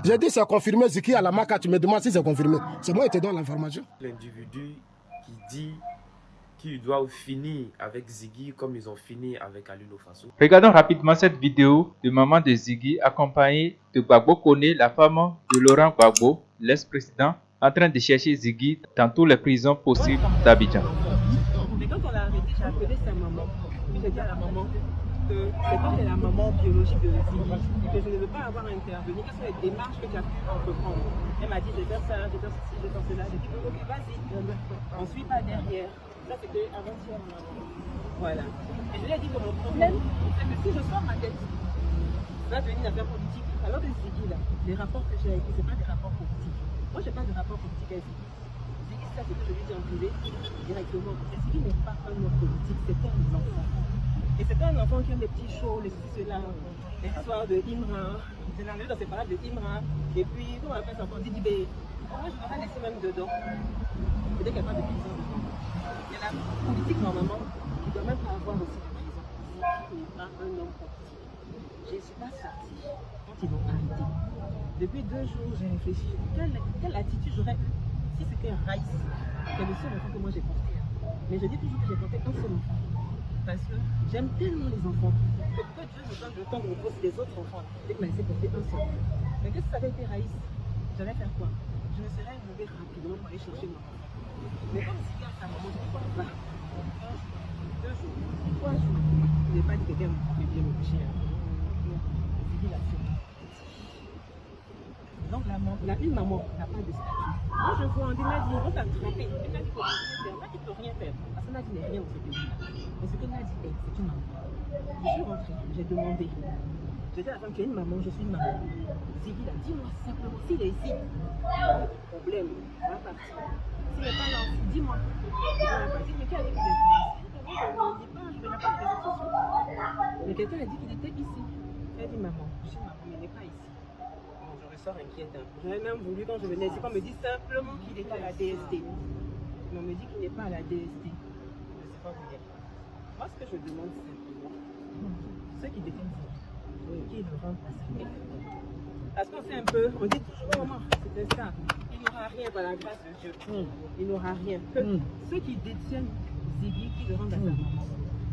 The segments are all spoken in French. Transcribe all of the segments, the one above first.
J'ai dit c'est confirmé, Ziki à la Maka, tu me demandes si c'est confirmé. C'est moi qui te donne l'information. L'individu qui dit qu'ils doivent finir avec Ziggy comme ils ont fini avec Alilo Faso. Regardons rapidement cette vidéo de maman de Ziggy accompagnée de Gbagbo Kone, la femme de Laurent Gbagbo, l'ex-président, en train de chercher Ziggy dans toutes les prisons possibles d'Abidjan. Mais quand on l'a arrêté, j'ai appelé sa maman. Puis j'ai dit à la maman que c'est pas la maman biologique de Ziggy, que je ne veux pas avoir à intervenir. Quelles sont les démarches que tu as pu entreprendre? Elle m'a dit, je vais faire ça, je vais faire ceci, je vais faire cela. J'ai dit, ok, vas-y, on ne suit pas derrière. Ça, c'était avant-hier. Voilà. Et je lui ai dit que mon problème, c'est que si je sors ma tête, ça va devenir une affaire politique. Alors que Ziggy, là, les rapports que j'ai avec lui, ce n'est pas des rapports politiques. Moi, je n'ai pas de rapport politique avec Ziggy. Ziggy, ça, c'est que je lui dis en privé, directement. Et Ziggy n'est pas un homme politique, c'est un enfant. Et c'est un enfant qui aime les petits shows, les ceci, cela, les histoires de Imran. J'ai entendu dans ces paroles de Imran. Et puis, comment on appelle ça encore, Didi B. Moi, je l'aurais laissé même dedans. Peut-être qu'il n'y a pas de prison dedans. Il y a la politique, normalement, qui ne doit même pas avoir aussi de prison. Ziggy n'est pas un homme politique. Je ne suis pas sortie quand ils l'ont arrêté. Depuis 2 jours, j'ai réfléchi. Quelle attitude j'aurais eu si c'était Raïs, qui est le seul enfant que moi j'ai porté. Mais je dis toujours que j'ai porté un seul enfant. Parce que j'aime tellement les enfants que Dieu me donne le temps de me poser des autres enfants et que m'a laissé porter un seul. Mais que si ça avait été Raïs, j'allais faire quoi? Je me serais levée rapidement pour aller chercher mon enfant. Mais comme si à sa maman, je dis quoi? 1 jour, 2 jours, 3 jours, je n'ai pas dit que quelqu'un me bien me coucher. Ziggy l'a fait. Donc une maman n'a pas de statut. Moi je vois, on m'a dit, on t'a attrapé. Elle m'a dit qu'on ne peut rien faire. Parce que Nadi n'est rien dans ce pays. Mais ce que Nadi est, c'est une maman. Je suis rentrée, j'ai demandé. J'ai dit à la femme, tu es une maman, je suis une maman. Ziggy là, dis-moi simplement, s'il est ici, problème, on va partir. S'il n'est pas là, dis-moi. On va partir. Mais qui a dit qu'il est ici? Je ne dis pas, je ne vais pas de réseaux sociaux. Mais quelqu'un a dit qu'il était ici. Elle dit, maman, je suis maman, mais il n'est pas ici. Sort inquiétant. J'aurais même voulu quand je venais ici qu'on me dise simplement qu'il était à la DST. Mais on me dit qu'il n'est pas à la DST. Je ne sais pas vous dire. Moi ce que je demande simplement, ceux qui détiennent ça, qu'ils le rendent à sa mère. Parce qu'on sait un peu, on dit toujours oh, maman, c'était ça. Il n'aura rien par la grâce de Dieu. Il n'aura rien. Que ceux qui détiennent Ziggy, qui le rendent à sa maman.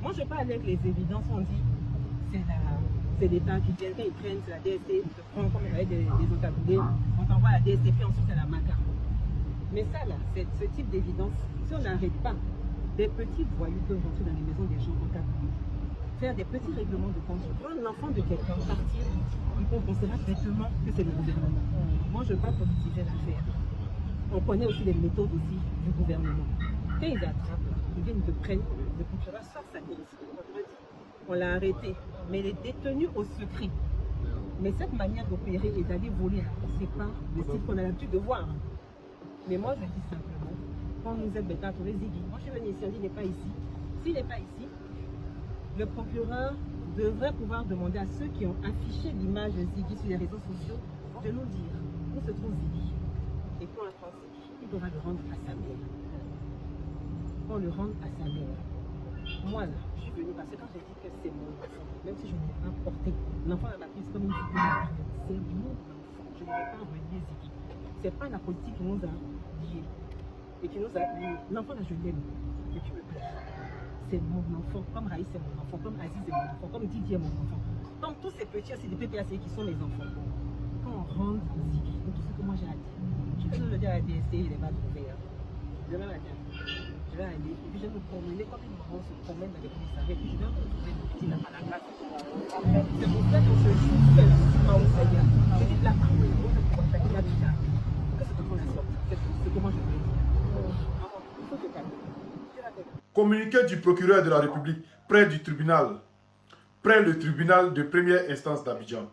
Moi je parle avec les évidences, on dit c'est l'État qui vient, quand ils prennent, c'est la DST, on te prend comme avec des encagoulés, on t'envoie à la DST, puis ensuite c'est la MACA. Mais ça là, ce type d'évidence, si on n'arrête pas, des petits voyous peuvent rentrer dans les maisons des gens encagoulés, faire des petits règlements de compte, prendre l'enfant de quelqu'un, partir, ils pensera bêtement que c'est le gouvernement. Moi je ne veux pas politiser l'affaire. On connaît aussi les méthodes aussi du gouvernement. Quand ils attrapent, ils viennent te prendre, le procureur sort sa directive. On l'a arrêté, mais il est détenu au secret. Mais cette manière d'opérer et d'aller voler, ce n'est pas le style qu'on a l'habitude de voir. Mais moi, je dis simplement, quand nous êtes bêta pour les Ziggy, moi je suis venu ici, on dit il n'est pas ici. S'il n'est pas ici, le procureur devrait pouvoir demander à ceux qui ont affiché l'image de Ziggy sur les réseaux sociaux de nous dire où se trouve Ziggy. Et pour l'instant, il devra le rendre à sa mère. On le rende à sa mère. Moi là, je suis venue parce que quand j'ai dit que c'est mon enfant, même si je ne l'ai pas porté, l'enfant n'a pas pris comme une figure, c'est mon enfant, je ne vais pas renier Ziggy. C'est pas la politique qui nous a liés et qui nous a liés. L'enfant là, je l'aime, et tu me plais. C'est mon enfant, comme Raïs c'est mon enfant, comme Aziz est mon enfant, comme Didier est mon enfant. Comme tous ces petits aussi des PPAC qui sont mes enfants. Quand on rend Ziggy, donc tout ce que moi j'ai à dire, je vais le dire à la DST, il n'est pas trouvé. Je vais la dire. Je vais aller, et puis je vais me promener comme une maman se promène dans les commissariats, et puis je vais retrouver le petit là à la place. C'est pour ça que je joue seul à Oussaïa. Je dis là, on ne peut pas faire la vie là. Que c'est quand on la sorte, c'est comment je veux dire. Il faut te calmer. Communiqué du procureur de la République près le tribunal de première instance d'Abidjan.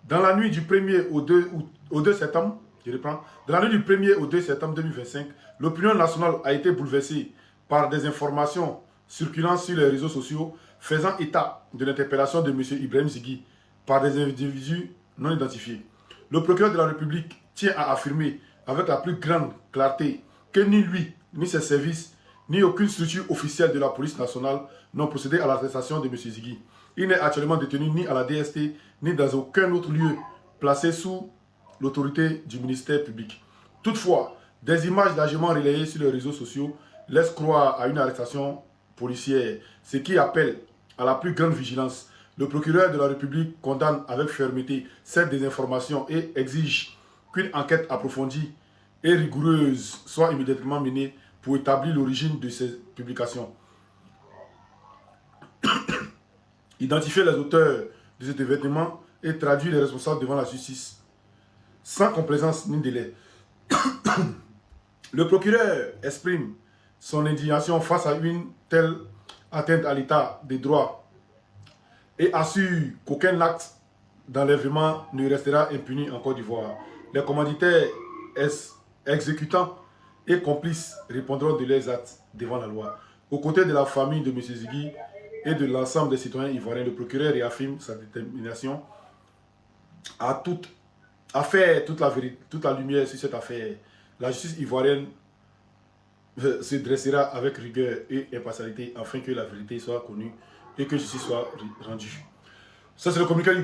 Dans la nuit du 1er au 2 septembre, je reprends, dans la nuit du 1er au 2 septembre 2025, l'opinion nationale a été bouleversée par des informations circulant sur les réseaux sociaux faisant état de l'interpellation de M. Ibrahim Ziggy par des individus non identifiés. Le procureur de la République tient à affirmer avec la plus grande clarté que ni lui, ni ses services, ni aucune structure officielle de la police nationale n'ont procédé à l'arrestation de M. Ziggy. Il n'est actuellement détenu ni à la DST, ni dans aucun autre lieu placé sous l'autorité du ministère public. Toutefois, des images largement relayées sur les réseaux sociaux laissent croire à une arrestation policière, ce qui appelle à la plus grande vigilance. Le procureur de la République condamne avec fermeté cette désinformation et exige qu'une enquête approfondie et rigoureuse soit immédiatement menée pour établir l'origine de ces publications. Identifier les auteurs de cet événement et traduire les responsables devant la justice, sans complaisance ni délai. Le procureur exprime son indignation face à une telle atteinte à l'état des droits et assure qu'aucun acte d'enlèvement ne restera impuni en Côte d'Ivoire. Les commanditaires, exécutants et complices répondront de leurs actes devant la loi. Aux côtés de la famille de M. Ziggy et de l'ensemble des citoyens ivoiriens, le procureur réaffirme sa détermination à faire toute la lumière sur cette affaire. La justice ivoirienne se dressera avec rigueur et impartialité afin que la vérité soit connue et que justice soit rendue. Ça, c'est le communiqué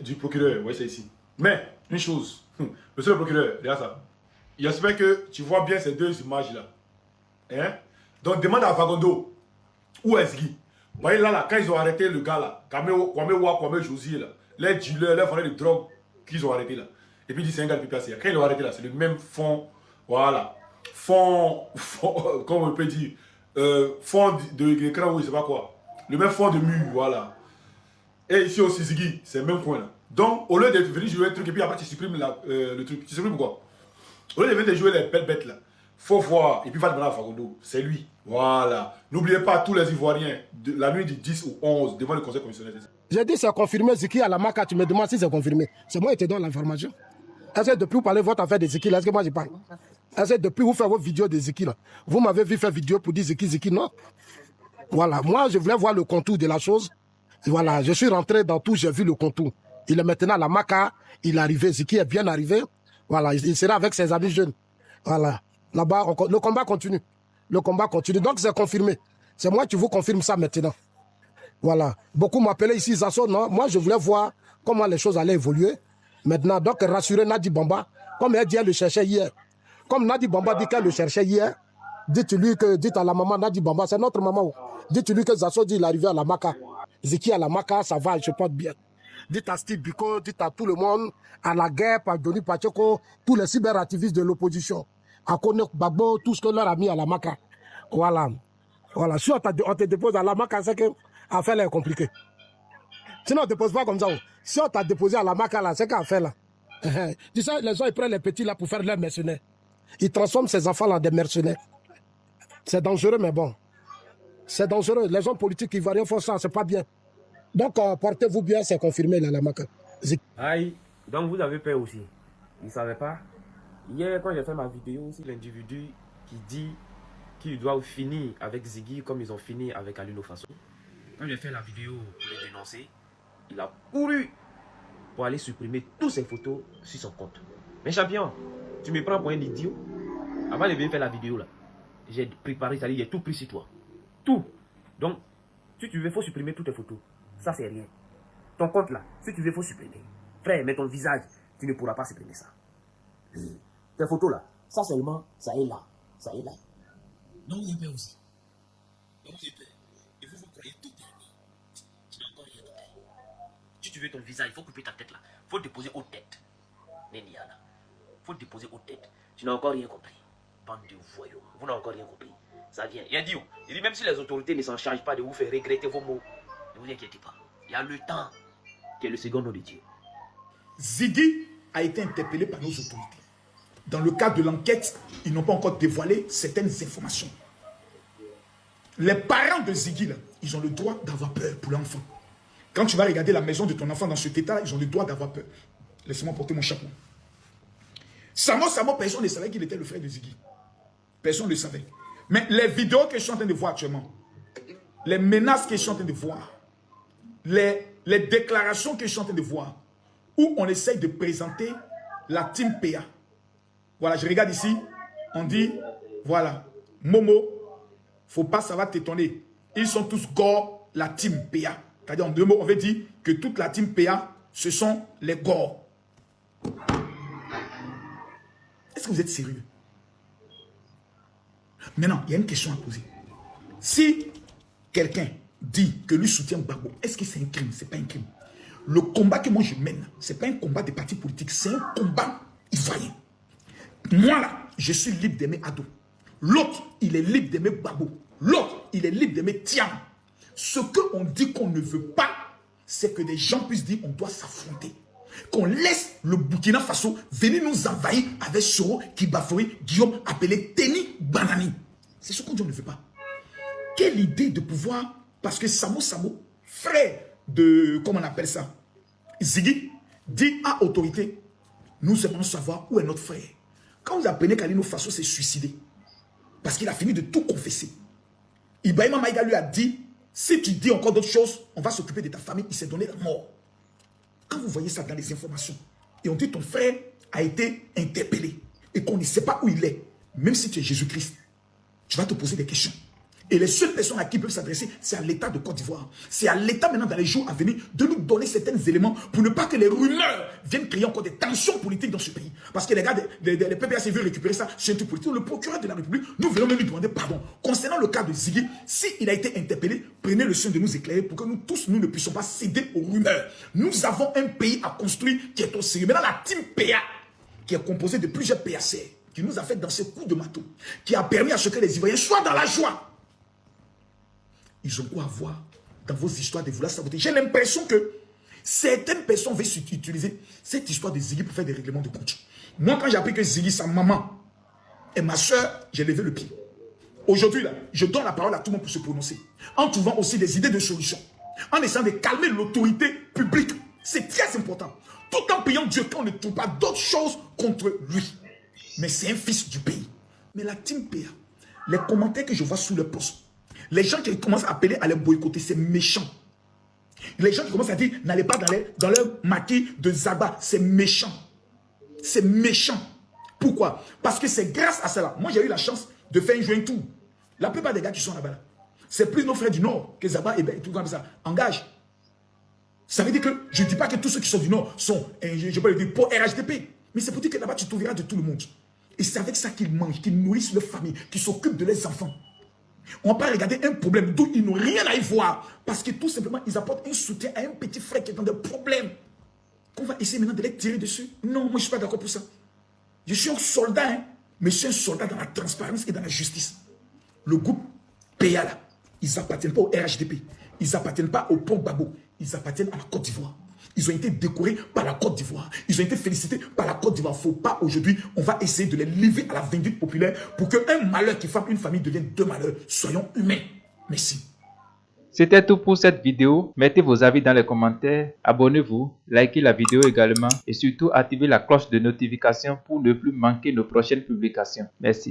du procureur. Vous voyez ça ici. Mais, une chose, monsieur le procureur, regarde ça. J'espère que tu vois bien ces deux images-là. Hein? Donc, demande à Vagondo, où est Ziggy? Vous voyez là, quand ils ont arrêté le gars là, Kwame Josie là, les dealers, les vendeurs de drogue qu'ils ont arrêté là. Et puis, il dit c'est un gars de PPAC. Quand ils l'ont arrêté là, c'est le même fond, voilà. Fond, comment on peut dire, fond d'écran ou je sais pas quoi. Le même fond de mur, voilà. Et ici aussi, Ziggy, c'est le même coin là. Donc, au lieu de venir jouer un truc et puis après tu supprimes le truc, tu supprimes quoi? Au lieu de venir jouer les belles bêtes là, faut voir, et puis va demander à Fagondo, c'est lui. Voilà. N'oubliez pas tous les Ivoiriens, de la nuit du 10 au 11, devant le conseil commissionnaire. J'ai dit c'est confirmé, Ziggy à la MACA, tu me demandes si c'est confirmé. C'est moi qui te donne l'information. Est-ce que depuis vous parlez de votre affaire de Ziggy là, est-ce que moi je parle? Est-ce que depuis vous faites vos vidéos de Ziggy là, vous m'avez vu faire vidéo pour dire Ziggy, non? Voilà, moi je voulais voir le contour de la chose. Et voilà, je suis rentré dans tout, j'ai vu le contour. Il est maintenant à la MACA, il est arrivé, Ziggy est bien arrivé. Voilà, il sera avec ses amis jeunes. Voilà, là-bas, le combat continue. Le combat continue, donc c'est confirmé. C'est moi qui vous confirme ça maintenant. Voilà, beaucoup m'appelaient ici, Zasso, non? Moi, je voulais voir comment les choses allaient évoluer. Maintenant, donc, rassurer Nadi Bamba, comme elle dit, elle le cherchait hier. Comme Nadi Bamba dit qu'elle le cherchait hier, dites à la maman Nadi Bamba, c'est notre maman. Dites-lui que Zasso dit il est arrivé à la MACA. Ziggy à la MACA, ça va, je porte bien. Dites à Steve Biko, dites à tout le monde, à la guerre, par Johnny Pacheco, tous les cyberactivistes de l'opposition, à Kone Gbagbo, tout ce que leur a mis à la MACA. Voilà. Voilà. Si on te dépose à la MACA, c'est que l'affaire est compliquée. Sinon, on ne te dépose pas comme ça. Si on t'a déposé à la MACA, là, c'est qu'à faire là. Tu sais, les gens, ils prennent les petits là pour faire leurs mercenaires. Ils transforment ces enfants là en des mercenaires. C'est dangereux, mais bon. C'est dangereux. Les hommes politiques ivoiriens font ça, c'est pas bien. Donc, portez-vous bien, c'est confirmé là, la MACA. Aïe, donc vous avez peur aussi. Ils ne savaient pas. Hier, quand j'ai fait ma vidéo, c'est l'individu qui dit qu'ils doivent finir avec Ziggy comme ils ont fini avec Alino Faso. Quand j'ai fait la vidéo pour le dénoncer, il a couru pour aller supprimer toutes ses photos sur son compte. Mais champion, tu me prends pour un idiot. Avant de venir faire la vidéo là, j'ai préparé, c'est-à-dire j'ai tout pris sur toi. Tout. Donc, si tu veux, il faut supprimer toutes tes photos. Ça, c'est rien. Ton compte là, si tu veux, il faut supprimer. Frère, mais ton visage, tu ne pourras pas supprimer ça. Tes photos là, ça seulement, ça est là. Ça est là. Donc, vous avez peur aussi. Donc, vous avez peur. Et vous croyez tout permis. Tu n'as encore rien compris. Si tu veux ton visage, il faut couper ta tête là. Il faut le déposer aux têtes. Néniana. Il faut le déposer aux têtes. Tu n'as encore rien compris. Bande de voyous. Vous n'avez encore rien compris. Ça vient. Il dit même si les autorités ne s'en chargent pas de vous faire regretter vos mots, ne vous inquiétez pas. Il y a le temps qui est le second nom de Dieu. Ziggy a été interpellé par nos autorités. Dans le cadre de l'enquête, ils n'ont pas encore dévoilé certaines informations. Les parents de Ziggy, là, ils ont le droit d'avoir peur pour l'enfant. Quand tu vas regarder la maison de ton enfant dans cet état-là, ils ont le droit d'avoir peur. Laissez-moi porter mon chapeau. Samo, personne ne savait qu'il était le frère de Ziggy. Personne ne le savait. Mais les vidéos que je suis en train de voir actuellement, les menaces que je suis en train de voir, les déclarations que je suis en train de voir, où on essaye de présenter la team PA. Voilà, je regarde ici, on dit, voilà, Momo, faut pas, ça va t'étonner. Ils sont tous gore, la team PA. C'est-à-dire, en deux mots, on veut dire que toute la team PA, ce sont les gore. Est-ce que vous êtes sérieux? Maintenant, il y a une question à poser. Si quelqu'un dit que lui soutient Gbagbo, est-ce que c'est un crime? Ce n'est pas un crime. Le combat que moi je mène, ce n'est pas un combat des partis politiques, c'est un combat ivoirien. Moi là, je suis libre d'aimer Ado. L'autre, il est libre d'aimer Gbagbo. L'autre, il est libre d'aimer Tiam. Ce qu'on dit qu'on ne veut pas, c'est que des gens puissent dire qu'on doit s'affronter. Qu'on laisse le Burkina Faso venir nous envahir avec Soro, Kibafori, Guillaume, appelé Teni Banani. C'est ce qu'on dit on ne veut pas. Quelle idée de pouvoir, parce que Samo, frère de, comment on appelle ça, Ziggy, dit à autorité, nous aimons savoir où est notre frère. Quand vous apprenez qu'Alino Faso s'est suicidé, parce qu'il a fini de tout confesser, Ibrahima Maïga lui a dit, si tu dis encore d'autres choses, on va s'occuper de ta famille, il s'est donné la mort. Quand vous voyez ça dans les informations, et on dit ton frère a été interpellé, et qu'on ne sait pas où il est, même si tu es Jésus-Christ, tu vas te poser des questions. Et les seules personnes à qui peuvent s'adresser, c'est à l'État de Côte d'Ivoire. C'est à l'État maintenant dans les jours à venir de nous donner certains éléments pour ne pas que les rumeurs viennent créer encore des tensions politiques dans ce pays. Parce que les gars, les PPAC veulent récupérer ça sur un truc politique. Le procureur de la République, nous venons même lui demander pardon. Concernant le cas de Ziggy, s'il a été interpellé, prenez le soin de nous éclairer pour que nous tous, nous ne puissions pas céder aux rumeurs. Nous avons un pays à construire qui est au sérieux. Maintenant, la team PA, qui est composée de plusieurs PAC, qui nous a fait dans ce coup de marteau, qui a permis à ce que les Ivoiriens soient dans la joie. Ils ont quoi à voir dans vos histoires de vouloir saboter. J'ai l'impression que certaines personnes veulent utiliser cette histoire de Ziggy pour faire des règlements de compte. Moi, quand j'ai appris que Ziggy, sa maman et ma soeur, j'ai levé le pied. Aujourd'hui, là, je donne la parole à tout le monde pour se prononcer. En trouvant aussi des idées de solutions. En essayant de calmer l'autorité publique. C'est très important. Tout en priant Dieu quand on ne trouve pas d'autres choses contre lui. Mais c'est un fils du pays. Mais la team PA, les commentaires que je vois sous le poste, les gens qui commencent à appeler à les boycotter, c'est méchant. Les gens qui commencent à dire, n'allez pas dans leur maquis de Zaba, c'est méchant. C'est méchant. Pourquoi? Parce que c'est grâce à cela. Moi, j'ai eu la chance de faire un joint tour. La plupart des gars qui sont là-bas, c'est plus nos frères du Nord que Zaba et tout comme ça. Engage. Ça veut dire que je ne dis pas que tous ceux qui sont du Nord sont, je peux le dire, pour RHDP. Mais c'est pour dire que là-bas, tu trouveras de tout le monde. Et c'est avec ça qu'ils mangent, qu'ils nourrissent leur famille, qu'ils s'occupent de leurs enfants. On ne va pas regarder un problème d'où ils n'ont rien à y voir. Parce que tout simplement, ils apportent un soutien à un petit frère qui est dans des problèmes. Qu'on va essayer maintenant de les tirer dessus. Non, moi je ne suis pas d'accord pour ça. Je suis un soldat, hein, mais je suis un soldat dans la transparence et dans la justice. Le groupe PA là, ils n'appartiennent pas au RHDP. Ils n'appartiennent pas au Pont Gbagbo. Ils appartiennent à la Côte d'Ivoire. Ils ont été décorés par la Côte d'Ivoire. Ils ont été félicités par la Côte d'Ivoire. Il ne faut pas aujourd'hui, on va essayer de les livrer à la vindicte populaire pour qu'un malheur qui frappe une famille devienne deux malheurs. Soyons humains. Merci. C'était tout pour cette vidéo. Mettez vos avis dans les commentaires. Abonnez-vous, likez la vidéo également et surtout activez la cloche de notification pour ne plus manquer nos prochaines publications. Merci.